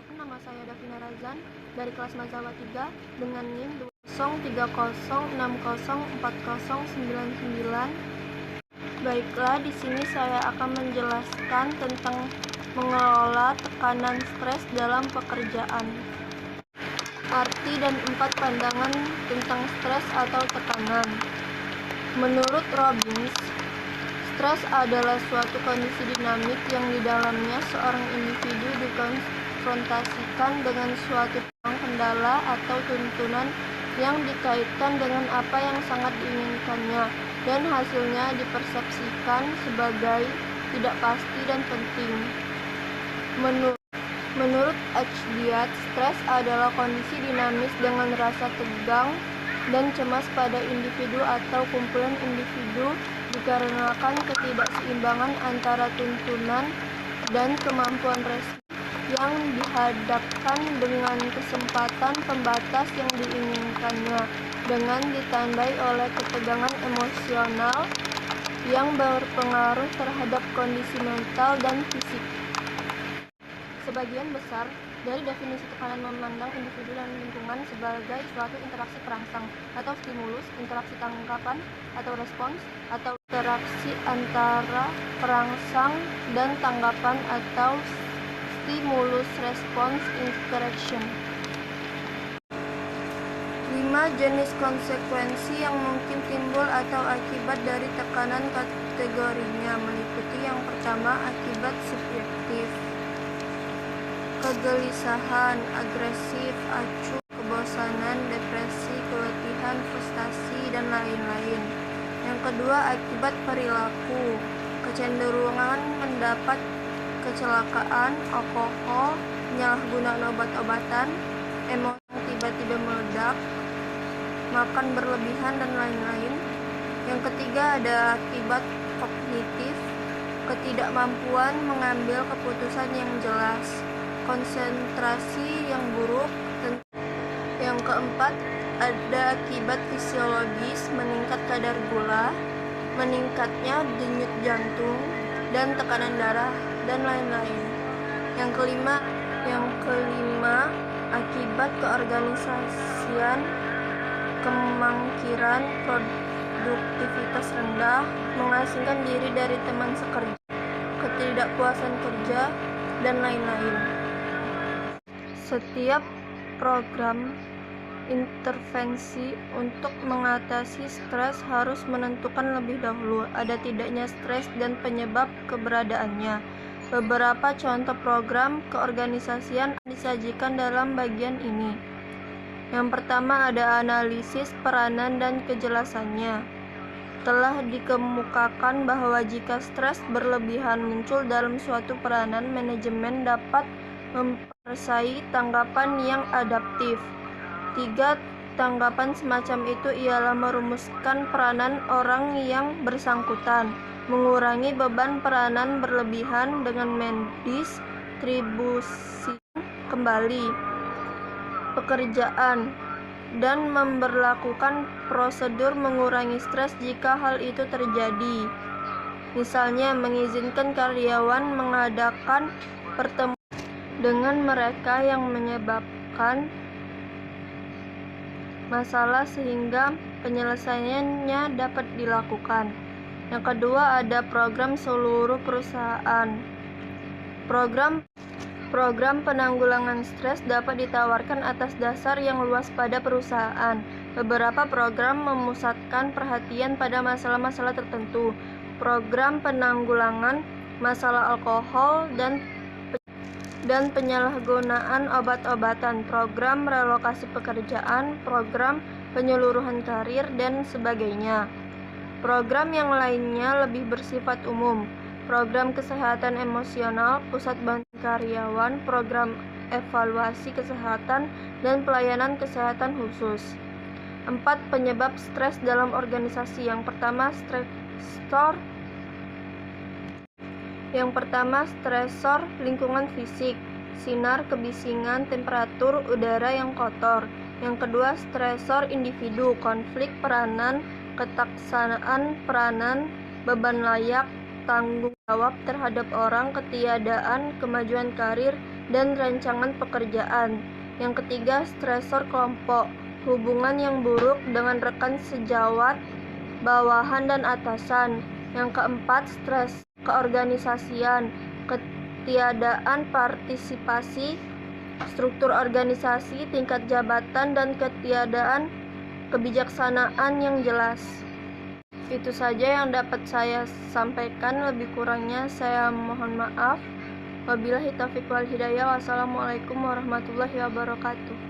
Perkenalkan, nama saya Davina Razan dari kelas Mazawa 3 dengan NIM 20306040999. Baiklah, di sini saya akan menjelaskan tentang mengelola tekanan stres dalam pekerjaan. Arti dan 4 pandangan tentang stres atau tekanan. Menurut Robbins, stres adalah suatu kondisi dinamik yang di dalamnya seorang individu dikonfrontasikan dengan suatu kendala atau tuntunan yang dikaitkan dengan apa yang sangat diinginkannya, dan hasilnya dipersepsikan sebagai tidak pasti dan penting. Menurut H. Diaz, stres adalah kondisi dinamis dengan rasa tegang dan cemas pada individu atau kumpulan individu dikarenakan ketidakseimbangan antara tuntunan dan kemampuan respons yang dihadapkan dengan kesempatan pembatas yang diinginkannya, dengan ditandai oleh ketegangan emosional yang berpengaruh terhadap kondisi mental dan fisik. Sebagian besar dari definisi tekanan memandang individu dan lingkungan sebagai suatu interaksi perangsang atau stimulus, interaksi tanggapan atau respons, atau interaksi antara perangsang dan tanggapan atau stimulus response interaction. 5 jenis konsekuensi yang mungkin timbul atau akibat dari tekanan kategorinya meliputi: yang pertama, akibat subjektif, kegelisahan, agresif, acuh, kebosanan, depresi, keletihan, frustasi, dan lain-lain. Yang kedua, akibat perilaku, kecenderungan mendapat kecelakaan, alkohol, penyalahgunaan obat-obatan, emosi yang tiba-tiba meledak, makan berlebihan, dan lain-lain. Yang ketiga, ada akibat kognitif, ketidakmampuan mengambil keputusan yang jelas, konsentrasi yang buruk. Yang keempat, ada akibat fisiologis, meningkat kadar gula, meningkatnya denyut jantung dan tekanan darah, dan lain-lain. Yang kelima, akibat keorganisasian, kemangkiran, produktivitas rendah, mengasingkan diri dari teman sekerja, ketidakpuasan kerja, dan lain-lain. Setiap program intervensi untuk mengatasi stres harus menentukan lebih dahulu ada tidaknya stres dan penyebab keberadaannya. Beberapa contoh program keorganisasian disajikan dalam bagian ini. Yang pertama, ada analisis peranan dan kejelasannya. Telah dikemukakan bahwa jika stres berlebihan muncul dalam suatu peranan, manajemen dapat mempersai tanggapan yang adaptif. 3 tanggapan semacam itu ialah merumuskan peranan orang yang bersangkutan, mengurangi beban peranan berlebihan dengan mendistribusi kembali pekerjaan, dan memberlakukan prosedur mengurangi stres jika hal itu terjadi. Misalnya, mengizinkan karyawan mengadakan pertemuan dengan mereka yang menyebabkan masalah sehingga penyelesaiannya dapat dilakukan. Yang kedua, ada program seluruh perusahaan. Program penanggulangan stres dapat ditawarkan atas dasar yang luas pada perusahaan. Beberapa program memusatkan perhatian pada masalah-masalah tertentu. Program penanggulangan masalah alkohol dan penyalahgunaan obat-obatan, program relokasi pekerjaan, program penyeluruhan karir, dan sebagainya. Program yang lainnya lebih bersifat umum. Program kesehatan emosional, pusat bantuan karyawan, program evaluasi kesehatan, dan pelayanan kesehatan khusus. 4 penyebab stres dalam organisasi. Yang pertama, stresor lingkungan fisik, sinar, kebisingan, temperatur udara yang kotor. Yang kedua, stresor individu, konflik peranan, ketaksanaan peranan, beban layak, tanggung jawab terhadap orang, ketiadaan kemajuan karir, dan rancangan pekerjaan. Yang ketiga, stresor kelompok, hubungan yang buruk dengan rekan sejawat, bawahan, dan atasan. Yang keempat, stres keorganisasian, ketiadaan partisipasi, struktur organisasi, tingkat jabatan, dan ketiadaan kebijaksanaan yang jelas. Itu saja yang dapat saya sampaikan, lebih kurangnya saya mohon maaf. Wabillahi taufiq wal hidayah. Wassalamualaikum warahmatullahi wabarakatuh.